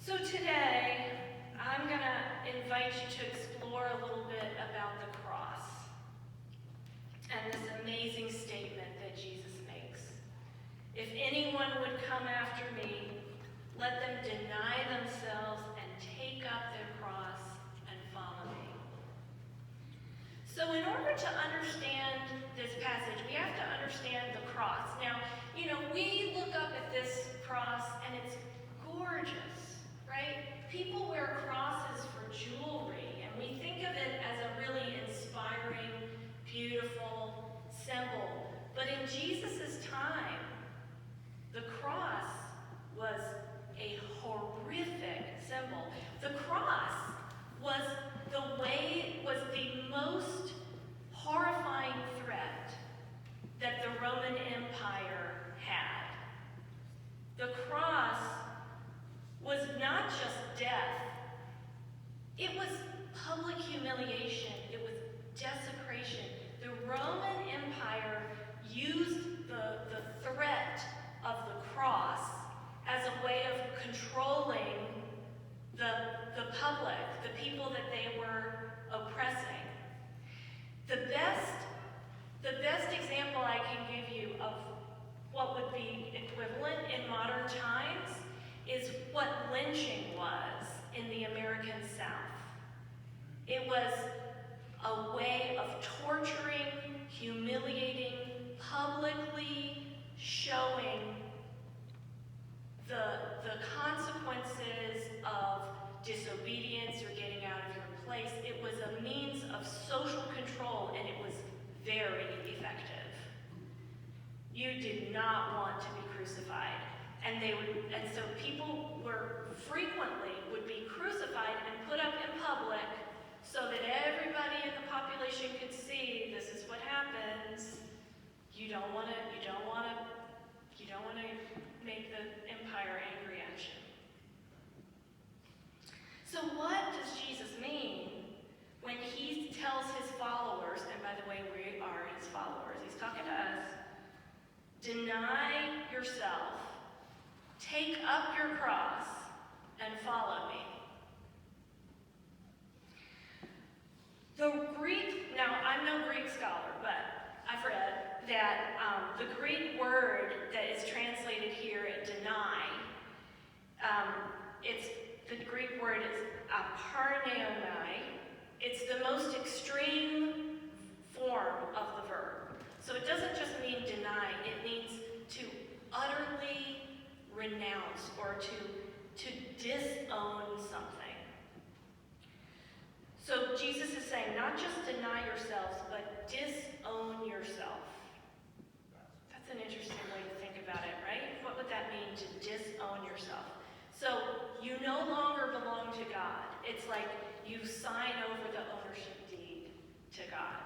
So today, I'm going to invite you to explore a little bit about the cross and this amazing statement that Jesus makes. If anyone would come after me, let them deny themselves and take up their cross and follow me. So in order to understand this passage, we have to understand the cross. Now, we look up at this cross and it's gorgeous, right? People wear crosses for jewelry, and we think of it as a really inspiring, beautiful symbol. But in Jesus' time, the cross was a horrific symbol. The cross was the most horrifying threat that the Roman Empire had. The cross was not just death, it was public humiliation, it was desecration. The Roman Empire used the threat of the cross as a way of controlling the public, the people that they were oppressing. The best example I can give you of what would be equivalent in modern times is what lynching was in the American South. It was a way of torturing, humiliating, publicly showing the consequences of disobedience or getting out of your place. It was a means of social control, and it was very effective. You did not want to be crucified. And so people frequently would be crucified and put up in public so that everybody in the population could see this is what happens. You don't want to make the empire angry at you. So what does Jesus mean when he tells his followers, and by the way, we are his followers, he's talking to us, deny yourself, take up your cross, and follow me. The Greek, now I'm no Greek scholar, but I've read that the Greek word that is translated here at deny, the Greek word is aparneomai. It's the most extreme form of the verb. So it doesn't just mean deny, it means to utterly renounce or to disown something. So Jesus is saying, not just deny yourselves, but disown yourself. That's an interesting way to think about it, right? What would that mean, to disown yourself? So you no longer belong to God. It's like you sign over the ownership deed to God.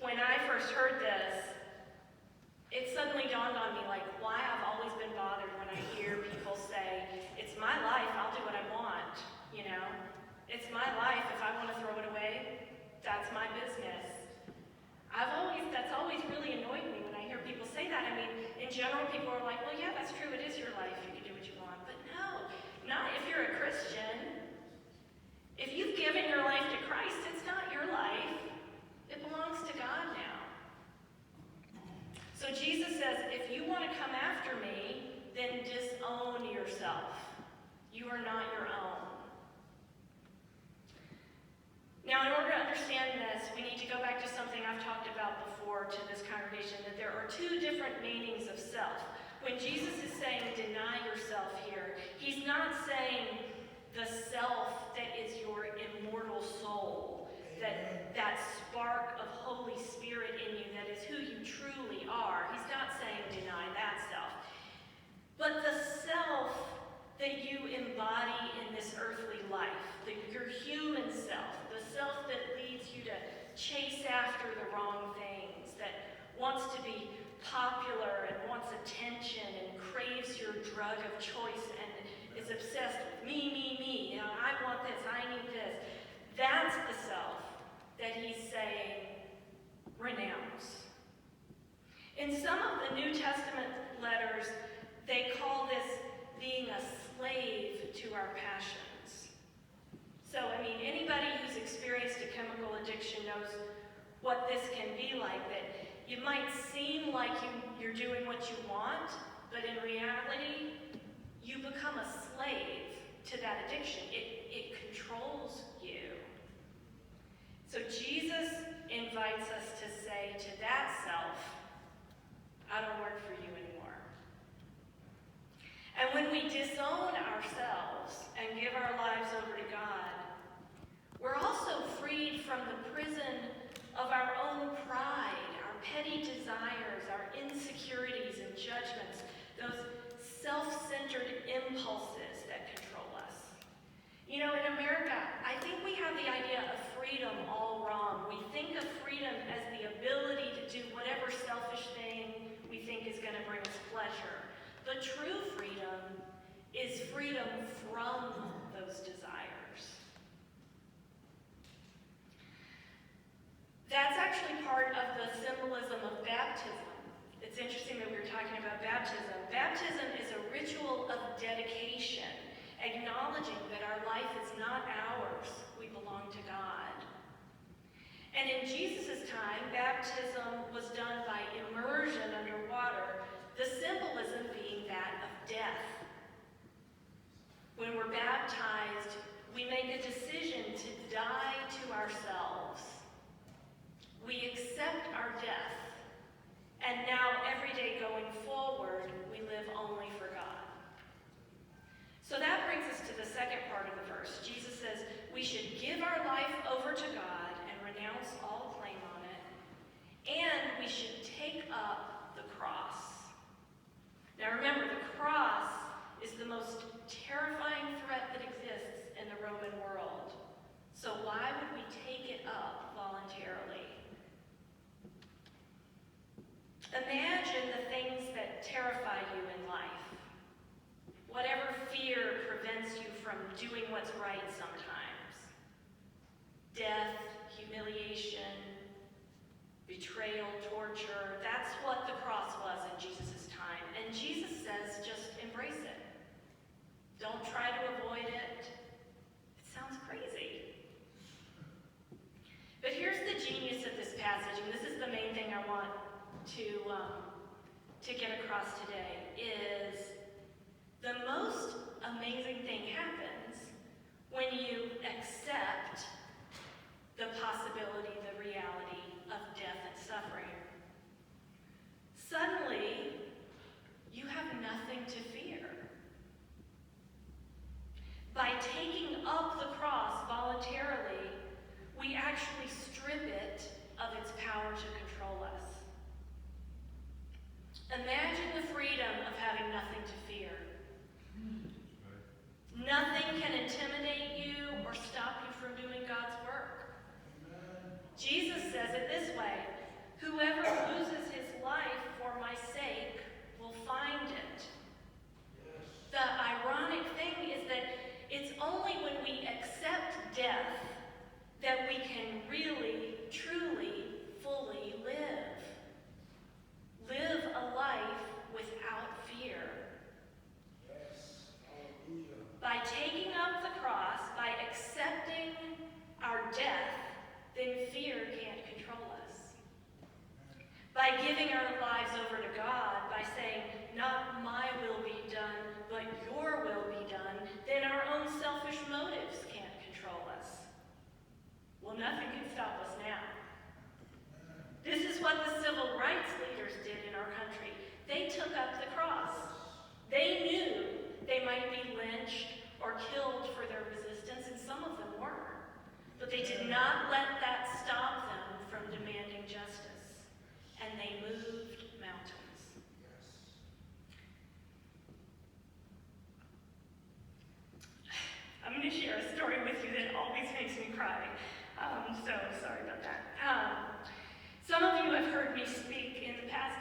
When I first heard this, it suddenly dawned on me why I've always been bothered when I hear people say, it's my life, I'll do what I want, It's my life, if I want to throw it away, that's my business. That's always really annoyed me when I hear people say that. I mean, in general, people are like, well, yeah, that's true, it is your life, you can do what you want. But no, not if you're a Christian. If you've given your life to Christ, it's not your life. It belongs to God now. So Jesus says, if you want to come after me, then disown yourself. You are not your own. Now, in order to understand this, we need to go back to something I've talked about before to this congregation, that there are two different meanings of self. When Jesus is saying deny yourself here, he's not saying the self that is your immortal soul, that spark of Holy Spirit in you, that is who you truly are. He's not saying deny that self. But the self that you embody in this earthly life, your human self, the self that leads you to chase after the wrong things, that wants to be popular and wants attention and craves your drug of choice and is obsessed with me. I want this, I need this. That's the self that he's saying, renounce. In some of the New Testament letters, they call this being a slave to our passions. So, anybody who's experienced a chemical addiction knows what this can be like, that it might seem like you're doing what you want, but in reality, you become a slave to that addiction. It controls you. So Jesus invites us to say to that self, I don't work for you anymore. And when we disown ourselves and give our lives over to God, we're also freed from the prison of our own pride, our petty desires, our insecurities and judgments, those self-centered impulses that control us. In America, I think we have the idea of freedom all wrong. We think of freedom as the ability to do whatever selfish thing we think is going to bring us pleasure. But true freedom is freedom from those desires. That's actually part of the symbolism of baptism. It's interesting that we were talking about baptism. Baptism is a ritual of dedication, acknowledging that our life is not ours, we belong to God. And in Jesus' time, baptism was done by immersion underwater, the symbolism being that of death. When we're baptized, we make a decision to die to ourselves. We accept our death, and now every day going forward, we live only for God. So that brings us to the second part of the verse. Jesus says we should give our life over to God and renounce all claim on it, and we should take up the cross. Now remember, the cross is the most terrifying threat that exists in the Roman world. So why would we take it up voluntarily? Imagine the things that terrify you in life. Whatever fear prevents you from doing what's right sometimes. Death, humiliation, betrayal, torture. That's what the cross was in Jesus' time. And Jesus says, just embrace it. Don't try to avoid it. It sounds crazy. But here's the genius of this passage, and this is the main thing I want to get across today, is the most amazing thing happens when you accept the possibility, the reality of death and suffering. Suddenly, you have nothing to fear. By taking up the cross voluntarily, we actually strip it of its power to control us. Imagine the freedom of having nothing to fear. Nothing can intimidate you or stop you from doing God's work. Jesus says it this way, whoever loses his life for my sake will find it. The ironic thing is that it's only when we accept death that we can really, truly, fully live. Live a life without fear. By taking up the cross, by accepting our death, then fear can't control us. By giving our lives over to God, by saying, not my will be done, but your will be done, then our own selfish motives can't control us. Well, nothing can stop us now. This is what the civil rights leaders did in our country. They took up the cross. They knew they might be lynched or killed for their resistance, and some of them were. But they did not let that stop them from demanding justice. And they moved mountains. I'm going to share a story with you that always makes me cry. So sorry about that. Some of you have heard me speak in the past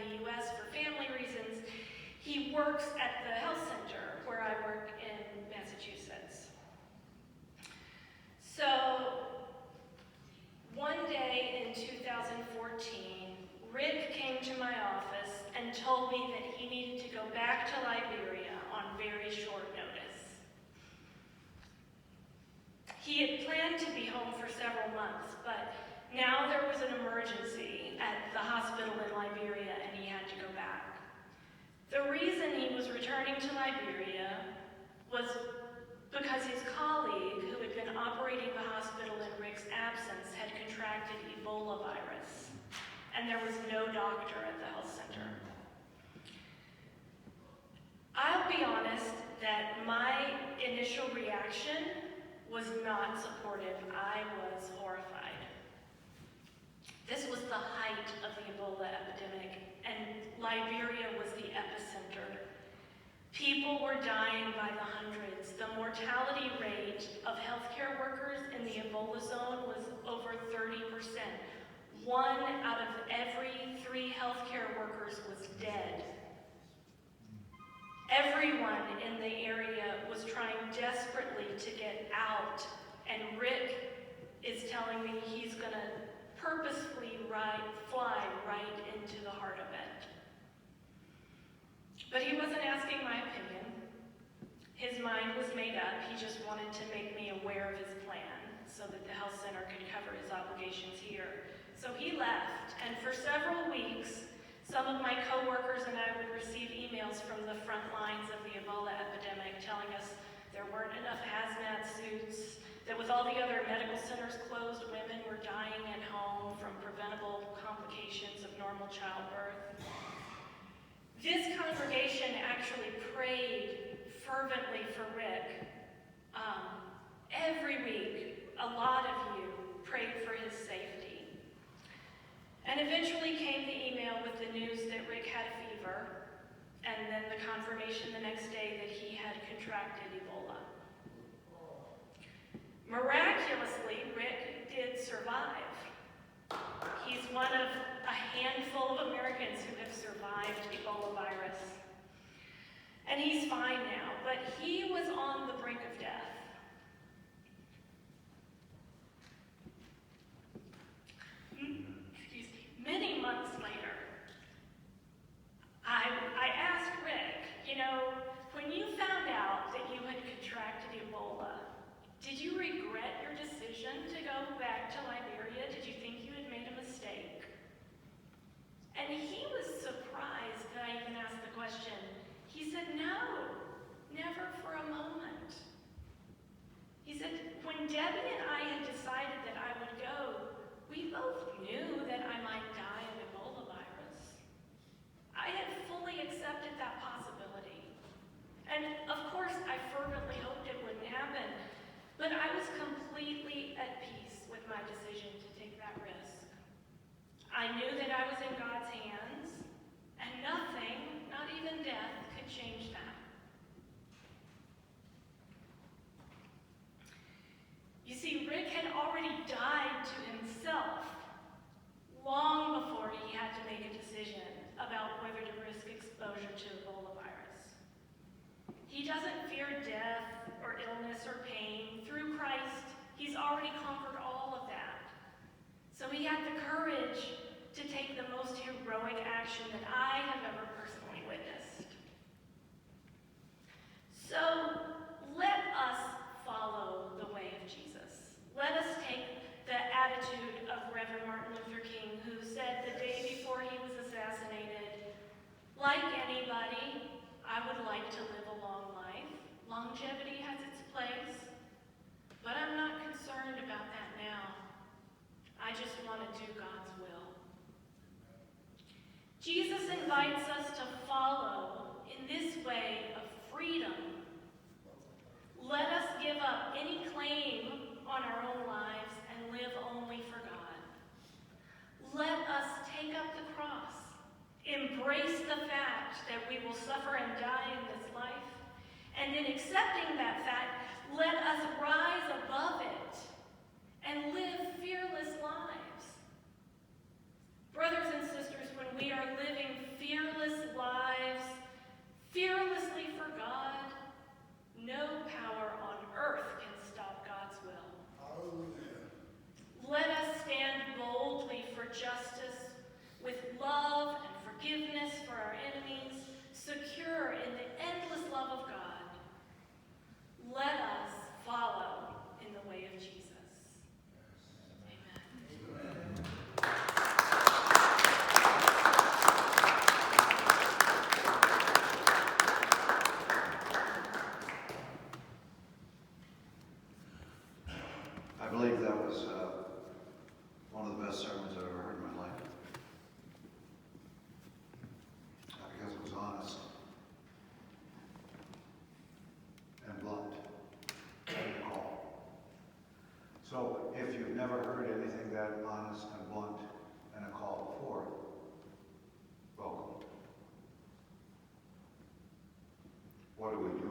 the U.S. for family reasons. He works at the health center where I work in Massachusetts. So one day in 2014, Rick came to my office and told me that he needed to go back to Liberia on very short notice. He had planned to be home for several months, but now there was an emergency at the hospital in Liberia and he had to go back. The reason he was returning to Liberia was because his colleague, who had been operating the hospital in Rick's absence, had contracted Ebola virus, and there was no doctor at the health center. I'll be honest that my initial reaction was not supportive. I was horrified. This was the height of the Ebola epidemic, and Liberia was the epicenter. People were dying by the hundreds. The mortality rate of healthcare workers in the Ebola zone was over 30%. 1 out of every 3 healthcare workers was dead. Everyone in the area was trying desperately to get out, and Rick is telling me he's going to purposefully fly right into the heart of it. But he wasn't asking my opinion. His mind was made up. He just wanted to make me aware of his plan so that the health center could cover his obligations here. So he left, and for several weeks, some of my coworkers and I would receive emails from the front lines of the Ebola epidemic telling us there weren't enough hazmat suits, that with all the other medical centers closed, women were dying at home from preventable complications of normal childbirth. This congregation actually prayed fervently for Rick. Every week, a lot of you prayed for his safety. And eventually came the email with the news that Rick had a fever, and then the confirmation the next day that he had contracted Ebola. Miraculously, Rick did survive. He's one of a handful of Americans who have survived Ebola virus. And he's fine now, but he was on the brink of death. Many months later, I asked Rick, when you found out that you had contracted Ebola, did you regret your decision to go back to Liberia? Did you think you had made a mistake? And he was surprised that I even asked the question. He said, no, never for a moment. He said, when Debbie and I had decided that I would go, we both knew that I might die of Ebola virus. I had fully accepted that possibility. And of course, I fervently hoped it wouldn't happen, but I was completely at peace with my decision to take that risk. I knew that I was in God's hands, and nothing, not even death, could change that. You see, Rick had already died to himself long before he had to make a decision about whether to risk exposure to Ebola virus. He doesn't fear death or illness or pain. Through Christ, he's already conquered all of that. So he had the courage to take the most heroic action that I have ever personally witnessed. So let us follow the way of Jesus. Let us take the attitude of Reverend Martin Luther King, who said the day before he was assassinated, like anybody, I would like to live a long life. Longevity has its place, but I'm not concerned about that now. I just want to do God's will. Jesus invites us to follow in this way of freedom. Let us give up any claim on our own lives and live only for God. Let us take up the cross, embrace the fact that we will suffer and die in this life, and in accepting that fact, let us rise above it and live fearless lives. Brothers and sisters, when we are living fearless lives, fearlessly for God, no power on earth can stop God's will. Hallelujah. Let us stand boldly for justice, with love and forgiveness for our enemies, secure in the endless love of God. Let us follow in the way of Jesus. Amen. I believe that was one of the best sermons I've ever heard in my life. Because it was honest and blunt and calm. So if you've never heard anything that honest and blunt and a call before, welcome. What do we do?